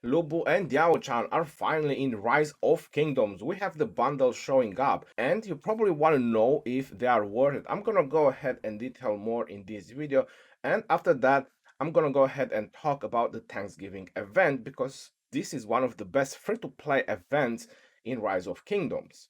Lu Bu and Diaochan are finally in Rise of Kingdoms. We have the bundles showing up, and you probably want to know if they are worth it. I'm gonna go ahead and detail more in this video, and after that, I'm gonna go ahead and talk about the Thanksgiving event because this is one of the best free-to-play events in Rise of Kingdoms.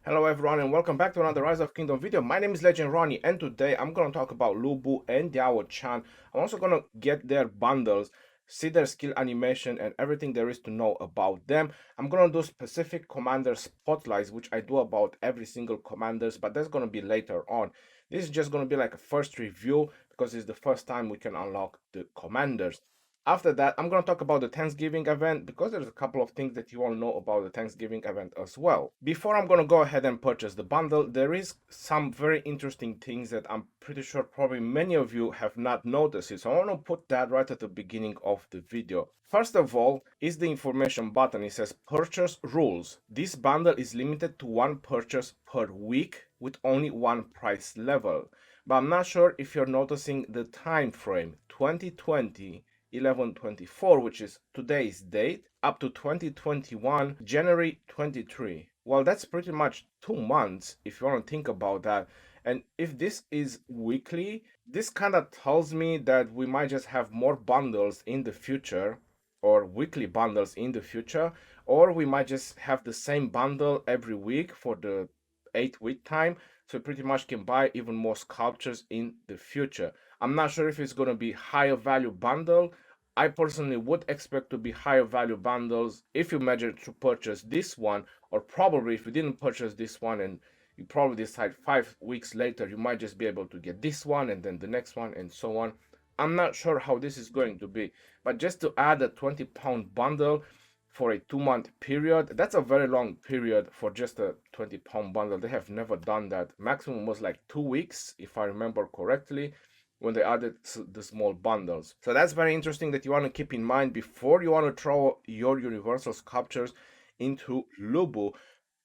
Hello everyone and welcome back to another Rise of Kingdom video. My name is Legend Ronnie and today I'm going to talk about Lu Bu and Diaochan. I'm also going to get their bundles, see their skill animation and everything there is to know about them. I'm going to do specific commander spotlights, which I do about every single commanders, but that's going to be later on. This is just going to be like a first review because it's the first time we can unlock the commanders. After that, I'm going to talk about the Thanksgiving event because there's a couple of things that you all know about the Thanksgiving event as well. Before I'm going to go ahead and purchase the bundle, there is some very interesting things that I'm pretty sure probably many of you have not noticed. So I want to put that right at the beginning of the video. First of all is the information button. It says purchase rules. This bundle is limited to one purchase per week with only one price level. But I'm not sure if you're noticing the time frame 2020 11/24, which is today's date, up to 2021 January 23. Well, that's pretty much 2 months if you want to think about that. And if this is weekly, this kind of tells me that we might just have more bundles in the future, or weekly bundles in the future, or we might just have the same bundle every week for the 8-week time, so you pretty much can buy even more sculptures in the future. I'm not sure if it's going to be higher value bundle. I personally would expect to be higher value bundles if you measure to purchase this one, or probably if you didn't purchase this one and you probably decide 5 weeks later you might just be able to get this one and then the next one and so on. I'm not sure how this is going to be, but just to add a 20-pound bundle for a 2-month period, that's a very long period for just a 20-pound bundle. They have never done that. Maximum was like 2 weeks if I remember correctly, when they added the small bundles. So that's very interesting that you want to keep in mind before you want to throw your universal sculptures into Lu Bu.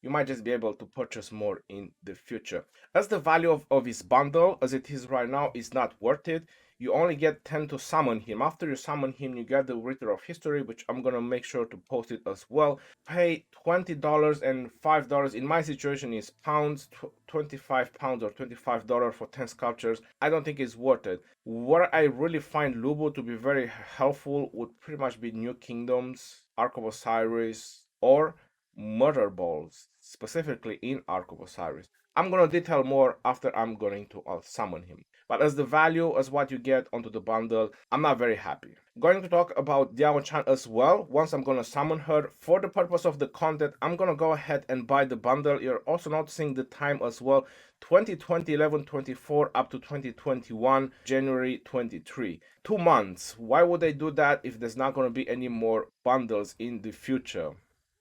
You might just be able to purchase more in the future. As the value of his bundle as it is right now is not worth it, you only get 10 to summon him. After you summon him, you get the Ritter of History, which I'm gonna make sure to post it as well. Pay $20 and $5. In my situation is pounds, 25 pounds or $25 for 10 sculptures. I don't think it's worth it. Where I really find Lu Bu to be very helpful would pretty much be New Kingdoms, Ark of Osiris, or Murder Balls, specifically in Ark of Osiris. I'm gonna detail more after I'm going to summon him. But as the value, as what you get onto the bundle, I'm not very happy. Going to talk about Diaochan as well. Once I'm gonna summon her, for the purpose of the content, I'm gonna go ahead and buy the bundle. You're also noticing the time as well. 2020 11/24 up to 2021 January 23. 2 months. Why would they do that if there's not gonna be any more bundles in the future?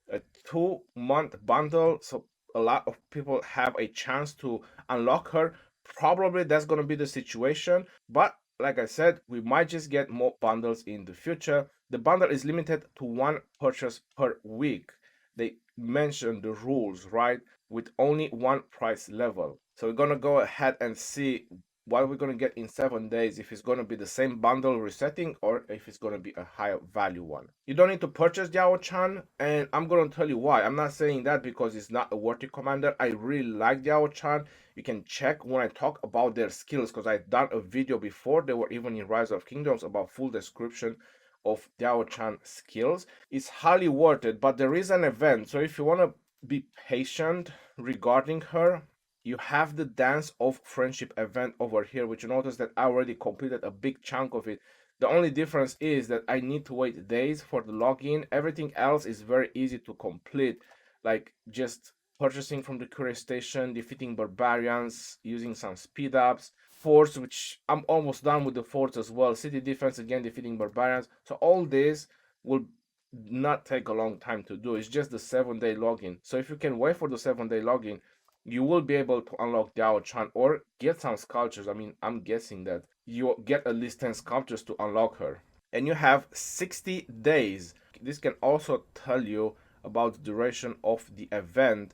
A 2-month bundle, so a lot of people have a chance to unlock her. Probably that's going to be the situation, but like I said, we might just get more bundles in the future. The bundle is limited to one purchase per week. They mentioned the rules, right, with only one price level. So we're going to go ahead and see what we're going to get in 7 days, if it's going to be the same bundle resetting or if it's going to be a higher value one. You don't need to purchase Diaochan, and I'm going to tell you why. I'm not saying that because it's not a worthy commander. I really like Diaochan. You can check when I talk about their skills, because I've done a video before they were even in Rise of Kingdoms about full description of Diaochan skills. It's highly worth it, but there is an event, so if you want to be patient regarding her, you have the Dance of Friendship event over here, which you notice that I already completed a big chunk of it. The only difference is that I need to wait days for the login. Everything else is very easy to complete, like just purchasing from the courier station, defeating barbarians, using some speed ups, forts, which I'm almost done with the forts as well, city defense, again defeating barbarians. So all this will not take a long time to do. It's just the 7-day login. So if you can wait for the 7-day login, you will be able to unlock Diaochan or get some sculptures. I mean, I'm guessing that you get at least 10 sculptures to unlock her. And you have 60 days. This can also tell you about the duration of the event.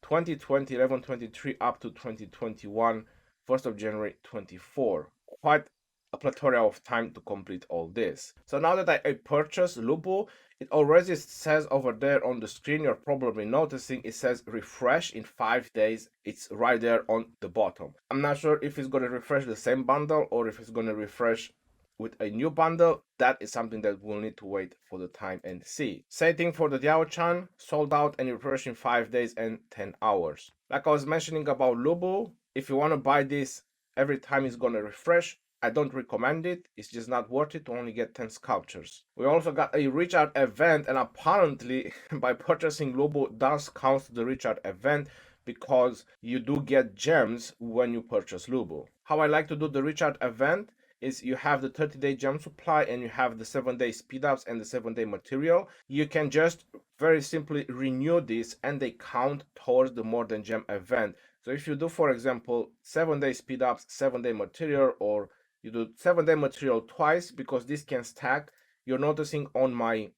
2020, 11/23 up to 2021, 1st of January 24. Quite a plethora of time to complete all this. So now that I purchased Lubu, it already says over there on the screen, you're probably noticing it says refresh in 5 days. It's right there on the bottom. I'm not sure if it's going to refresh the same bundle or if it's going to refresh with a new bundle. That is something that we'll need to wait for the time and see. Same thing for the Diaochan, sold out and refresh in 5 days and 10 hours. Like I was mentioning about Lubu, if you want to buy this every time it's going to refresh, I don't recommend it. It's just not worth it to only get 10 sculptures. We also got a recharge event, and apparently by purchasing Lubu does count the recharge event because you do get gems when you purchase Lubu. How I like to do the recharge event is you have the 30-day gem supply and you have the 7-day speed ups and the 7-day material. You can just very simply renew this and they count towards the more than gem event. So if you do, for example, 7-day speed ups, 7-day material, or you do 7-day material twice, because this can stack, you're noticing on my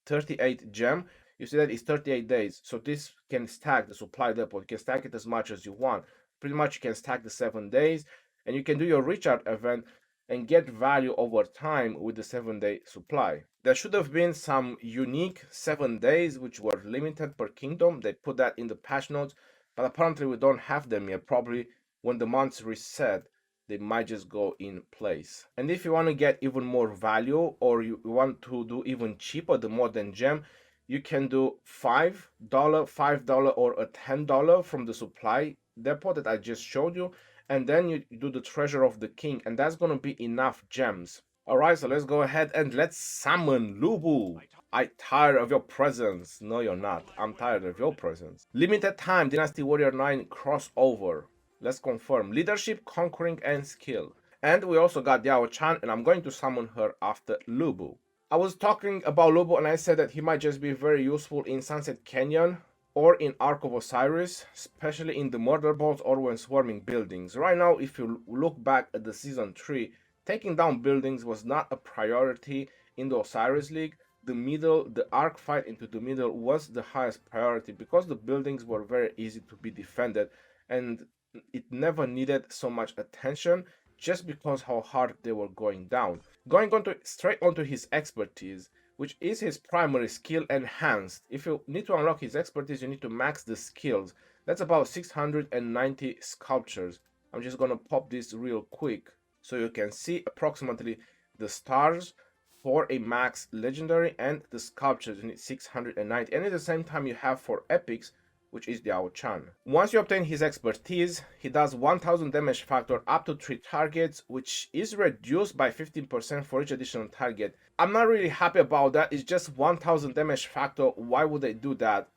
38 gem, you see that it's 38 days. So this can stack the supply depot. You can stack it as much as you want. Pretty much you can stack the 7 days and you can do your recharge event and get value over time with the 7-day supply. There should have been some unique 7 days which were limited per kingdom. They put that in the patch notes, but apparently we don't have them yet. Probably when the months reset, they might just go in place. And if you want to get even more value or you want to do even cheaper, the more than gem, you can do $5 or a $10 from the supply depot that I just showed you, and then you do the treasure of the king, and that's going to be enough gems. Alright, so let's go ahead and let's summon Lubu. I tired of your presence. No, you're not. I'm tired of your presence. Limited time Dynasty Warrior 9 crossover. Let's confirm. Leadership, conquering, and skill. And we also got Diaochan, and I'm going to summon her after Lubu. I was talking about Lubu and I said that he might just be very useful in Sunset Canyon or in Ark of Osiris, especially in the murder balls or when swarming buildings. Right now, if you look back at the Season 3, taking down buildings was not a priority in the Osiris League. The Ark fight into the middle was the highest priority because the buildings were very easy to be defended and it never needed so much attention just because how hard they were going down. Going on to straight onto his expertise, which is his primary skill enhanced. If you need to unlock his expertise, you need to max the skills. That's about 690 sculptures. I'm just gonna pop this real quick so you can see approximately the stars for a max legendary and the sculptures. You need 690, and at the same time you have for epics, which is Diaochan. Once you obtain his expertise, he does 1000 damage factor up to 3 targets, which is reduced by 15% for each additional target. I'm not really happy about that. It's just 1000 damage factor. Why would they do that?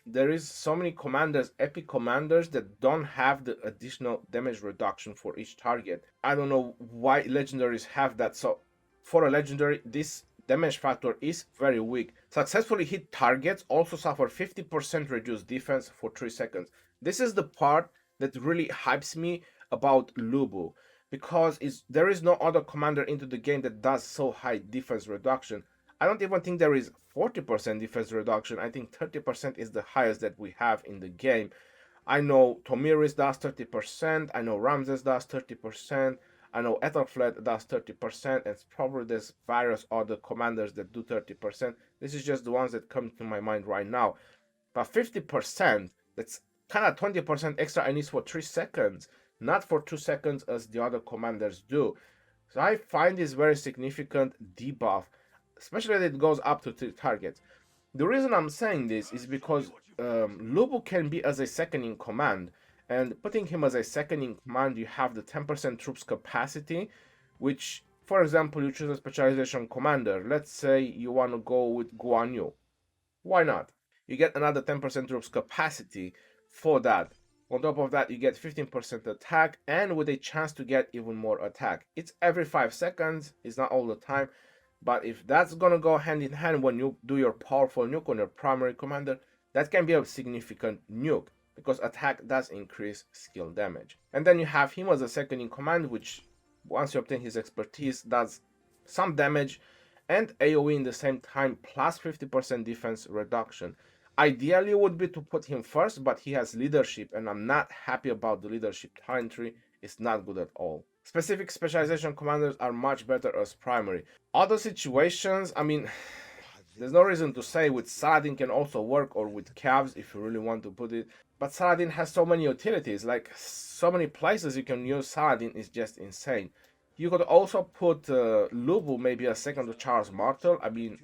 There is so many commanders, epic commanders, that don't have the additional damage reduction for each target. I don't know why legendaries have that. So for a legendary, this damage factor is very weak. Successfully hit targets also suffer 50% reduced defense for 3 seconds. This is the part that really hypes me about Lubu, because there is no other commander into the game that does so high defense reduction. I don't even think there is 40% defense reduction. I think 30% is the highest that we have in the game. I know Tomiris does 30%, I know Ramses does 30%, I know Ethelflaed does 30%, and probably there's various other commanders that do 30%. This is just the ones that come to my mind right now. But 50%, that's kind of 20% extra I need for 3 seconds, not for 2 seconds as the other commanders do. So I find this very significant debuff, especially that it goes up to 3 targets. The reason I'm saying this is because Lubu can be as a second in command. And putting him as a second in command, you have the 10% troops capacity, which, for example, you choose a specialization commander. Let's say you want to go with Guan Yu. Why not? You get another 10% troops capacity for that. On top of that, you get 15% attack and with a chance to get even more attack. It's every 5 seconds, it's not all the time. But if that's gonna go hand in hand when you do your powerful nuke on your primary commander, that can be a significant nuke, because attack does increase skill damage. And then you have him as a second in command, which once you obtain his expertise does some damage and AoE in the same time plus 50% defense reduction. Ideally would be to put him first, but he has leadership, and I'm not happy about the leadership talent tree. It's not good at all. Specific specialization commanders are much better as primary. Other situations, I mean, there's no reason to say with Saladin can also work, or with Cavs if you really want to put it. But Saladin has so many utilities, like so many places you can use Saladin is just insane. You could also put Lubu maybe a second to Charles Martel. I mean,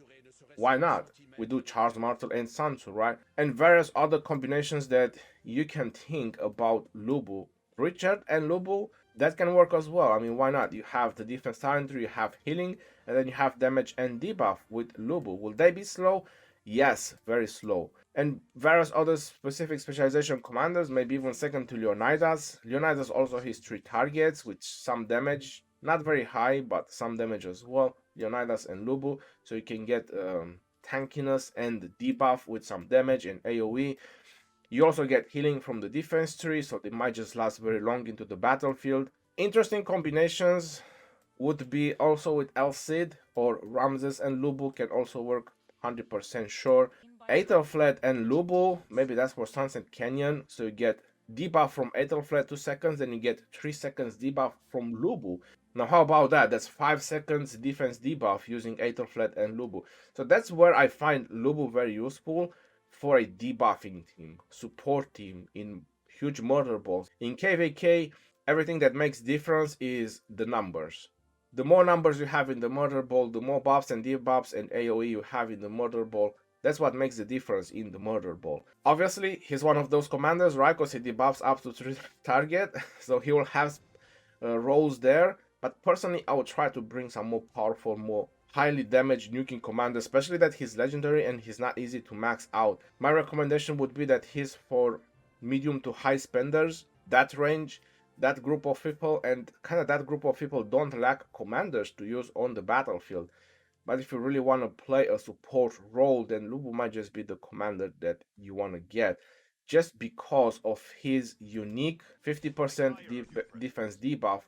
why not? We do Charles Martel and Sansu, right? And various other combinations that you can think about Lubu. Richard and Lubu, that can work as well. I mean, why not? You have the defense talent, you have healing, and then you have damage and debuff with Lubu. Will they be slow? Yes, very slow. And various other specific specialization commanders, maybe even second to Leonidas. Leonidas also his 3 targets with some damage, not very high, but some damage as well. Leonidas and Lubu, so you can get tankiness and debuff with some damage and AoE. You also get healing from the defense tree, so they might just last very long into the battlefield. Interesting combinations would be also with El Cid, or Ramses and Lubu can also work, 100% sure. Aethelflaed and Lubu, maybe that's for Sunset Canyon, so you get debuff from Aethelflaed 2 seconds, then you get 3 seconds debuff from Lubu. Now how about that? That's 5 seconds defense debuff using Aethelflaed and Lubu. So that's where I find Lubu very useful for a debuffing team, support team in huge murder balls. In KVK, everything that makes difference is the numbers. The more numbers you have in the murder ball, the more buffs and debuffs and AoE you have in the murder ball. That's what makes the difference in the murder ball. Obviously, he's one of those commanders, right? Because he debuffs up to 3 target, so he will have roles there. But personally, I would try to bring some more powerful, more highly damaged nuking commander, especially that he's legendary and he's not easy to max out. My recommendation would be that he's for medium to high spenders, that range, that group of people, and kind of that group of people don't lack commanders to use on the battlefield. But if you really want to play a support role, then Lubu might just be the commander that you want to get, just because of his unique 50% defense debuff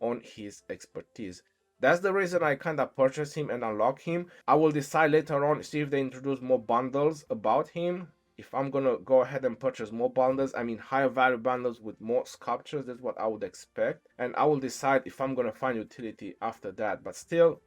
on his expertise. That's the reason I kind of purchase him and unlock him. I will decide later on, see if they introduce more bundles about him. If I'm gonna go ahead and purchase more bundles, I mean higher value bundles with more sculptures, that's what I would expect. And I will decide if I'm gonna find utility after that. But still,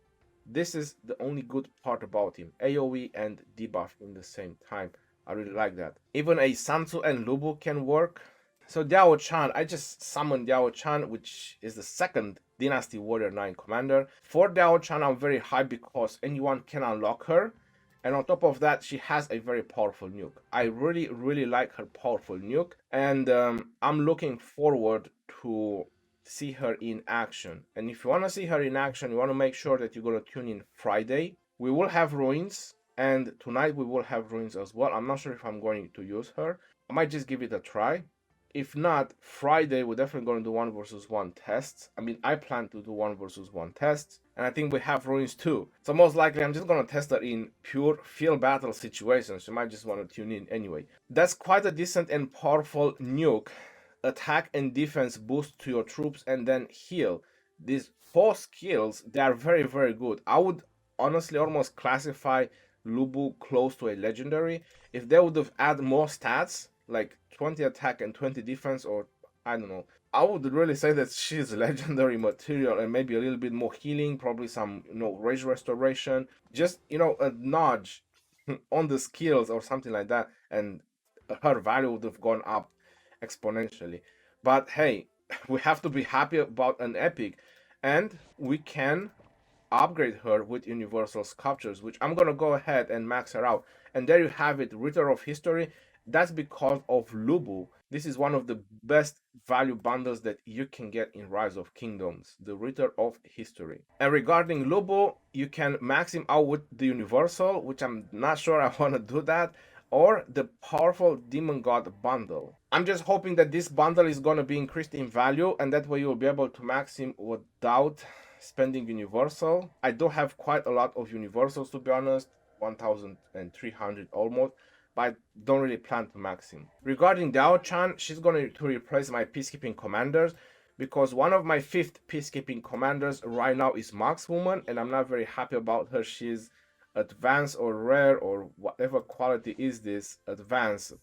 this is the only good part about him. AoE and debuff in the same time. I really like that. Even a Sansu and Lubu can work. So Diaochan, I just summoned Diaochan, which is the second Dynasty Warrior 9 commander. For Diaochan, I'm very high because anyone can unlock her. And on top of that, she has a very powerful nuke. I really, really like her powerful nuke. And I'm looking forward to see her in action. And if you want to see her in action, you want to make sure that you're going to tune in Friday. We will have ruins. And tonight we will have ruins as well. I'm not sure if I'm going to use her. I might just give it a try. If not, Friday we're definitely going to do 1 versus 1 tests. I mean, I plan to do 1 versus 1 tests, and I think we have ruins too. So most likely I'm just going to test her in pure field battle situations. You might just want to tune in anyway. That's quite a decent and powerful nuke. Attack and defense boost to your troops and then heal. These 4 skills, they are very, very good. I would honestly almost classify Lubu close to a legendary. If they would have added more stats, like 20 attack and 20 defense, or I don't know, I would really say that she's legendary material, and maybe a little bit more healing, probably some, rage restoration, just, a nudge on the skills or something like that, and her value would have gone up exponentially. But hey, we have to be happy about an epic, and we can upgrade her with universal sculptures, which I'm gonna go ahead and max her out. And there you have it, Ritter of History. That's because of Lubu. This is one of the best value bundles that you can get in Rise of Kingdoms, the Ritter of History. And regarding Lubu, you can max him out with the Universal, which I'm not sure I want to do that, or the powerful Demon God bundle. I'm just hoping that this bundle is going to be increased in value, and that way you'll be able to max him without spending Universal. I do have quite a lot of Universals, to be honest, 1,300 almost, but I don't really plan to max him. Regarding Diaochan, she's going to replace my peacekeeping commanders, because one of my 5th peacekeeping commanders right now is Markswoman, and I'm not very happy about her. She's advanced or rare or whatever quality is this advanced.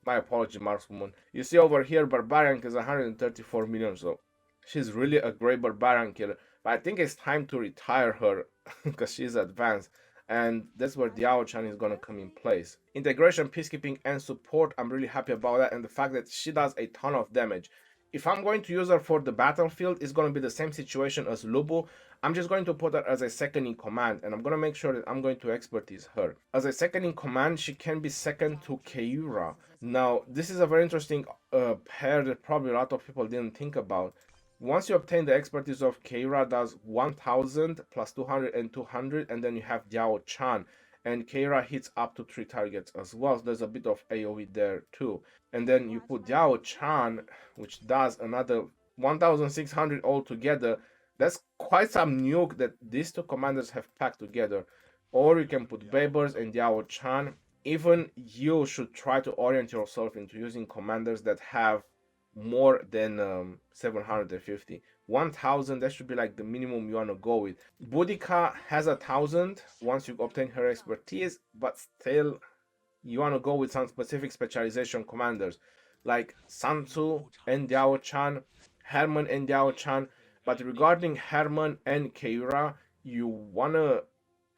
My apology, markswoman. You see over here, barbarian is 134 million, so she's really a great barbarian killer. But I think it's time to retire her because she's advanced, and that's where Diaochan is gonna come in place. Integration, peacekeeping, and support. I'm really happy about that, and the fact that she does a ton of damage. If I'm going to use her for the battlefield, it's going to be the same situation as Lubu. I'm just going to put her as a second in command, and I'm going to make sure that I'm going to expertise her. As a second in command, she can be second to Keira. Now, this is a very interesting pair that probably a lot of people didn't think about. Once you obtain the expertise of Keira, does 1000 plus 200 and 200, and then you have Diaochan. And Keira hits up to 3 targets as well, so there's a bit of AoE there too. And then you put Diaochan, which does another 1600 altogether. That's quite some nuke that these two commanders have packed together. Or you can put Babers and Diaochan. Even you should try to orient yourself into using commanders that have more than 750. 1000, that should be like the minimum you want to go with. Boudica has 1000 once you obtain her expertise, but still you want to go with some specific specialization commanders like Sansu and Diaochan, Herman and Diaochan. But regarding Herman and Keira, you want to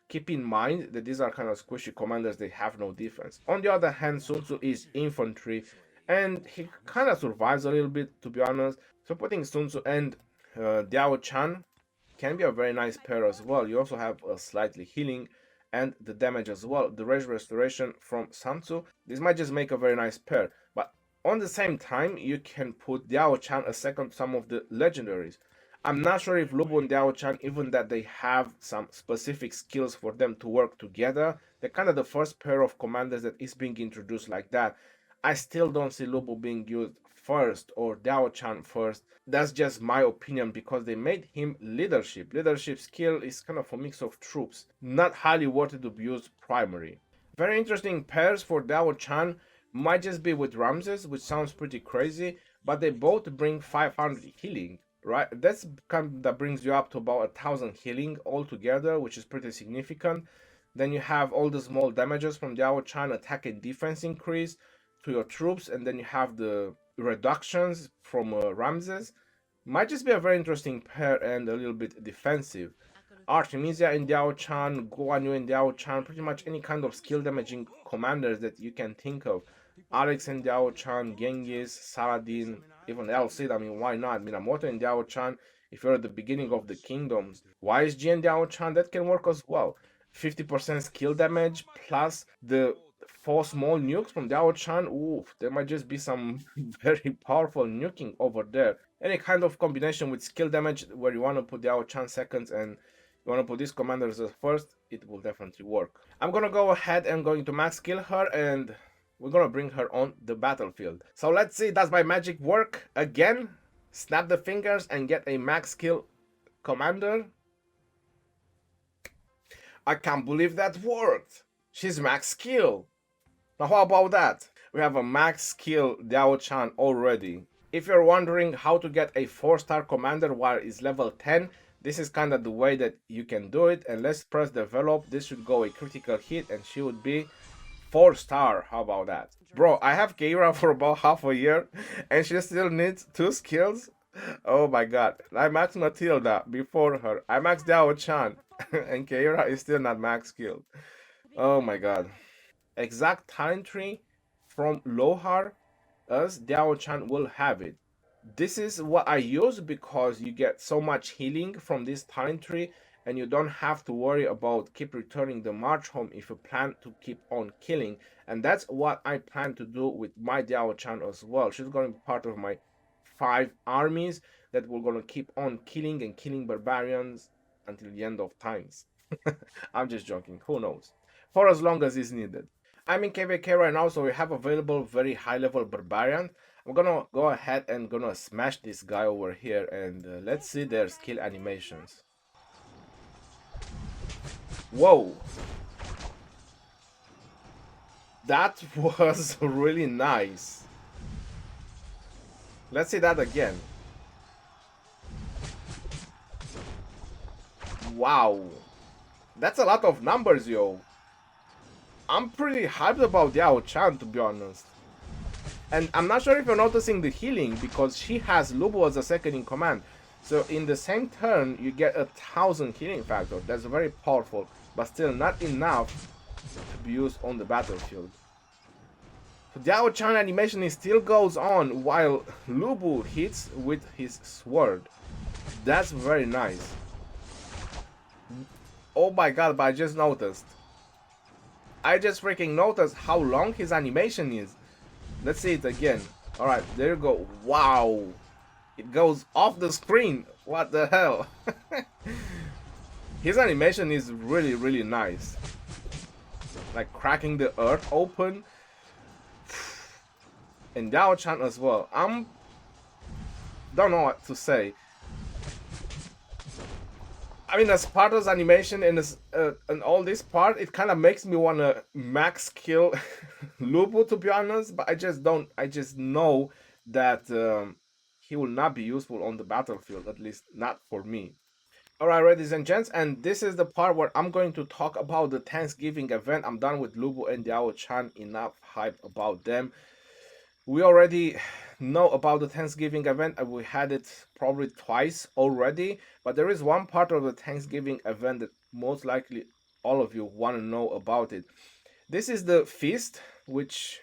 keep in mind that these are kind of squishy commanders, they have no defense. On the other hand, Sun Tzu is infantry, and he kind of survives a little bit, to be honest. So putting Sun Tzu and Diaochan can be a very nice pair as well. You also have a slightly healing and the damage as well. The rage restoration from Sun Tzu. This might just make a very nice pair. But on the same time, you can put Diaochan a second to some of the legendaries. I'm not sure if Lubu and Diaochan, even that they have some specific skills for them to work together. They're kind of the first pair of commanders that is being introduced like that. I still don't see Lubu being used first or Diaochan first. That's just my opinion because they made him leadership. Leadership skill is kind of a mix of troops, not highly worthy to be used primary. Very interesting pairs for Diaochan might just be with Ramses, which sounds pretty crazy, but they both bring 500 healing. Right, that's that brings you up to about 1000 healing altogether, which is pretty significant. Then you have all the small damages from Diaochan, attack and defense increase to your troops, and then you have the reductions from Ramses. Might just be a very interesting pair and a little bit defensive. Artemisia and Diaochan, Guan Yu and Diaochan, pretty much any kind of skill damaging commanders that you can think of. Alex and Diaochan, Genghis, Saladin, even El Cid, I mean, why not? Minamoto and Diaochan, if you're at the beginning of the kingdoms. YSG and Diaochan, that can work as well. 50% skill damage plus the 4 small nukes from Diaochan. Oof, there might just be some very powerful nuking over there. Any kind of combination with skill damage where you want to put Diaochan seconds and you want to put these commanders as first, it will definitely work. I'm gonna go ahead and going to max kill her, and we're gonna bring her on the battlefield. So let's see, does my magic work again? Snap the fingers and get a max kill commander. I can't believe that worked. She's max skill. Now how about that? We have a max skill Diaochan already. If you're wondering how to get a 4-star commander while it's level 10, this is kind of the way that you can do it. And let's press develop. This should go a critical hit and she would be 4-star. How about that? Bro, I have Keira for about half a year and she still needs 2 skills. Oh my god. I maxed Matilda before her. I maxed Diaochan and Keira is still not max skilled. Oh my god. Exact talent tree from Lohar as Diaochan will have it. This is what I use because you get so much healing from this talent tree and you don't have to worry about keep returning the march home if you plan to keep on killing. And that's what I plan to do with my Diaochan as well. She's going to be part of my 5 armies that we're going to keep on killing and killing barbarians until the end of times. I'm just joking, who knows? For as long as is needed. I'm in KVK right now, so we have available very high level barbarian. I'm gonna go ahead and gonna smash this guy over here and let's see their skill animations. Whoa! That was really nice. Let's see that again. Wow! That's a lot of numbers, yo. I'm pretty hyped about Diaochan, to be honest. And I'm not sure if you're noticing the healing, because she has Lubu as a second in command. So in the same turn, you get 1,000 healing factor. That's very powerful, but still not enough to be used on the battlefield. So Diaochan animation still goes on while Lubu hits with his sword. That's very nice. Oh my god, but I just noticed. I just freaking noticed how long his animation is. Let's see it again. Alright, there you go. Wow. It goes off the screen. What the hell? His animation is really, really nice. Like cracking the earth open. And Diaochan as well. Don't know what to say. I mean, as part of animation and all this part, it kind of makes me want to max kill Lubu, to be honest. But I just don't. I just know that he will not be useful on the battlefield, at least not for me. Alright, ladies and gents, and this is the part where I'm going to talk about the Thanksgiving event. I'm done with Lubu and Diaochan. Enough hype about them. We already know about the Thanksgiving event, and we had it probably twice already, but there is one part of the Thanksgiving event that most likely all of you want to know about it. This is the feast, which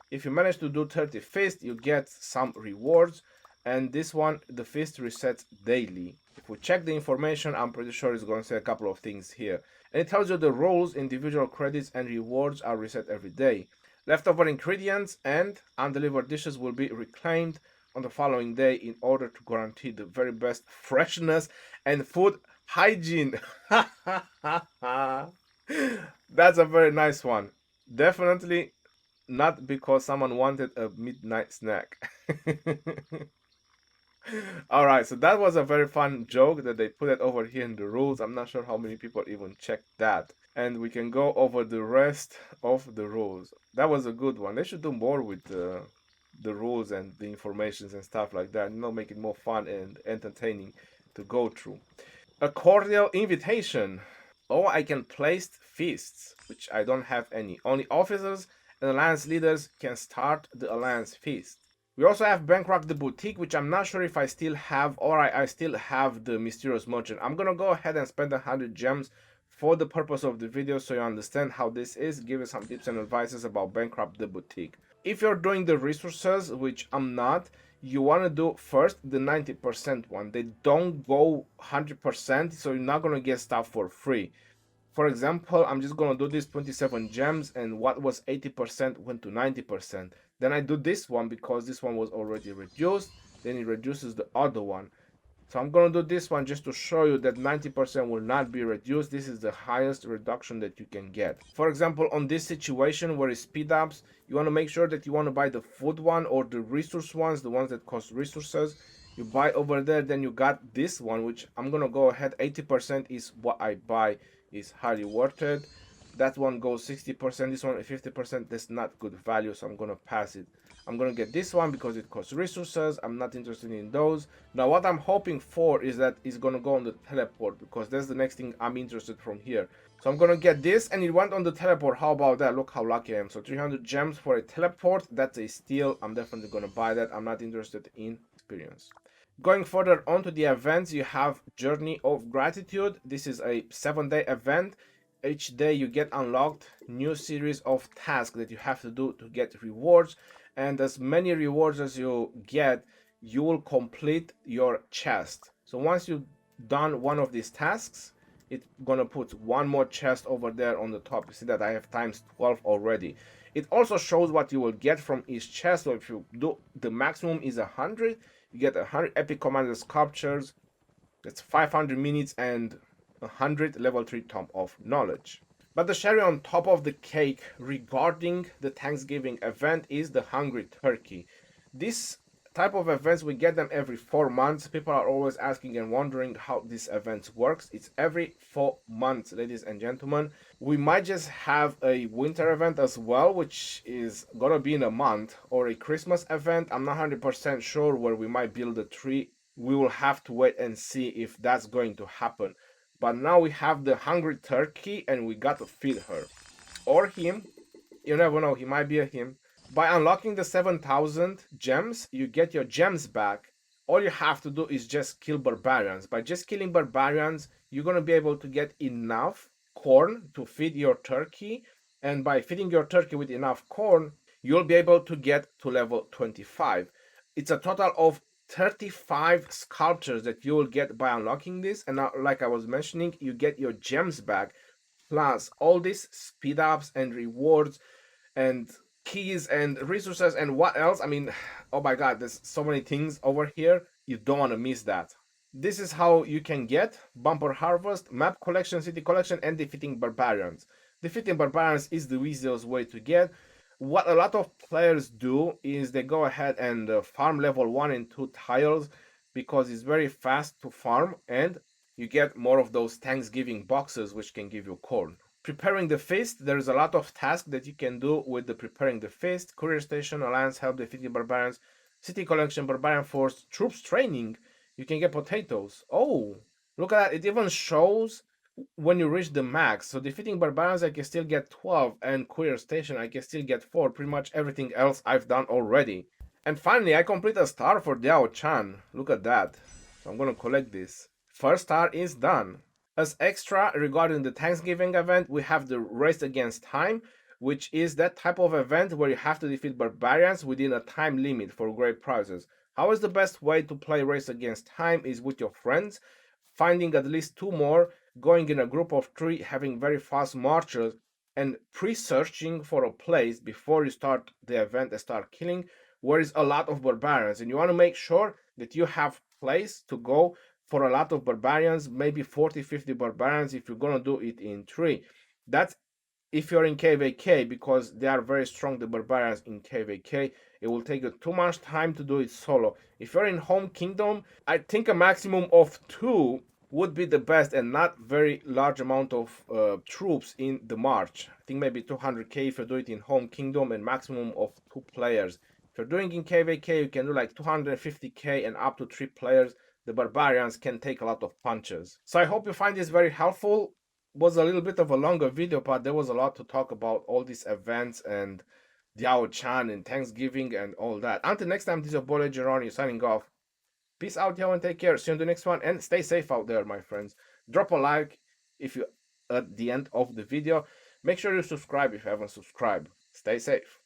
if you manage to do 30 feast, you get some rewards, and this one, the feast resets daily. If we check the information, I'm pretty sure it's going to say a couple of things here. And it tells you the rules, individual credits, and rewards are reset every day. Leftover ingredients and undelivered dishes will be reclaimed on the following day in order to guarantee the very best freshness and food hygiene. That's a very nice one. Definitely not because someone wanted a midnight snack. All right, so that was a very fun joke that they put it over here in the rules. I'm not sure how many people even checked that. And we can go over the rest of the rules. That was a good one. They should do more with the rules and the informations and stuff like that. Make it more fun and entertaining to go through. A cordial invitation. Oh, I can place feasts, which I don't have any. Only officers and alliance leaders can start the alliance feast. We also have Bankrupt the Boutique, which I'm not sure if I still have, or I still have the Mysterious Merchant. I'm gonna go ahead and spend 100 gems for the purpose of the video so you understand how this is, give you some tips and advices about Bankrupt the Boutique. If you're doing the resources, which I'm not, you want to do first the 90% one. They don't go 100%, so you're not gonna get stuff for free. For example, I'm just gonna do this 27 gems, and what was 80% went to 90%. Then I do this one because this one was already reduced, then it reduces the other one. So I'm gonna do this one just to show you that 90% will not be reduced. This is the highest reduction that you can get. For example, on this situation where it speed ups, you wanna make sure that you wanna buy the food one or the resource ones, the ones that cost resources. You buy over there, then you got this one, which I'm gonna go ahead. 80% is what I buy, is highly worth it. That one goes 60%, this one 50%. That's not good value, so I'm gonna pass it. I'm gonna get this one because it costs resources. I'm not interested in those. Now what I'm hoping for is that it's gonna go on the teleport, because that's the next thing I'm interested from here. So I'm gonna get this, and it went on the teleport. How about that? Look how lucky I am. So 300 gems for a teleport. That's a steal. I'm definitely gonna buy that. I'm not interested in experience. Going further on to the events, you have Journey of Gratitude. This is a 7-day event. Each day you get unlocked new series of tasks that you have to do to get rewards, and as many rewards as you get, you will complete your chest. So once you've done one of these tasks, it's gonna put one more chest over there on the top. You see that I have times 12 already. It also shows what you will get from each chest. So if you do, the maximum is 100, you get 100 epic commander sculptures. That's 500 minutes and 100 level 3 Tome of Knowledge. But the cherry on top of the cake regarding the Thanksgiving event is the Hungry Turkey. This type of events, we get them every 4 months. People are always asking and wondering how this event works. It's every 4 months, ladies and gentlemen. We might just have a winter event as well, which is gonna be in a month, or a Christmas event. I'm not 100% sure, where we might build a tree. We will have to wait and see if that's going to happen. But now we have the hungry turkey and we got to feed her. Or him. You never know, he might be a him. By unlocking the 7,000 gems, you get your gems back. All you have to do is just kill barbarians. By just killing barbarians, you're going to be able to get enough corn to feed your turkey. And by feeding your turkey with enough corn, you'll be able to get to level 25. It's a total of 35 sculptures that you will get by unlocking this. And now, like I was mentioning, you get your gems back, plus all these speed ups and rewards and keys and resources and what else. I mean, oh my god, there's so many things over here. You don't want to miss that. This is how you can get bumper harvest, map collection, city collection, and defeating barbarians. Defeating barbarians is the easiest way to get. What a lot of players do is they go ahead and farm level 1 and 2 tiles because it's very fast to farm and you get more of those Thanksgiving boxes which can give you corn. Preparing the feast, there's a lot of tasks that you can do with the preparing the feast. Courier station, alliance help defeating barbarians, city collection, barbarian force, troops training. You can get potatoes. Oh, look at that! It even shows when you reach the max. So defeating barbarians, I can still get 12, and courier station, I can still get 4. Pretty much everything else I've done already. And finally, I complete a star for Diaochan. Look at that. So I'm gonna collect this. First star is done. As extra regarding the Thanksgiving event, we have the Race Against Time, which is that type of event where you have to defeat barbarians within a time limit for great prizes. How is the best way to play Race Against Time is with your friends, finding at least 2 more, going in a group of 3, having very fast marches, and pre-searching for a place before you start the event and start killing, where is a lot of barbarians. And you want to make sure that you have place to go for a lot of barbarians, maybe 40-50 barbarians if you're gonna do it in 3. That's if you're in KVK, because they are very strong, the barbarians in KVK. It will take you too much time to do it solo. If you're in home kingdom, I think a maximum of 2 would be the best, and not very large amount of troops in the march. I think maybe 200k if you do it in home kingdom, and maximum of 2 players. If you're doing in KVK, you can do like 250k and up to 3 players. The barbarians can take a lot of punches. So I hope you find this very helpful. Was a little bit of a longer video, but there was a lot to talk about all these events and Diaochan and Thanksgiving and all that. Until next time, this is your boy Legendary signing off. Peace out, y'all, and take care. See you in the next one, and stay safe out there, my friends. Drop a like if you at the end of the video. Make sure you subscribe if you haven't subscribed. Stay safe.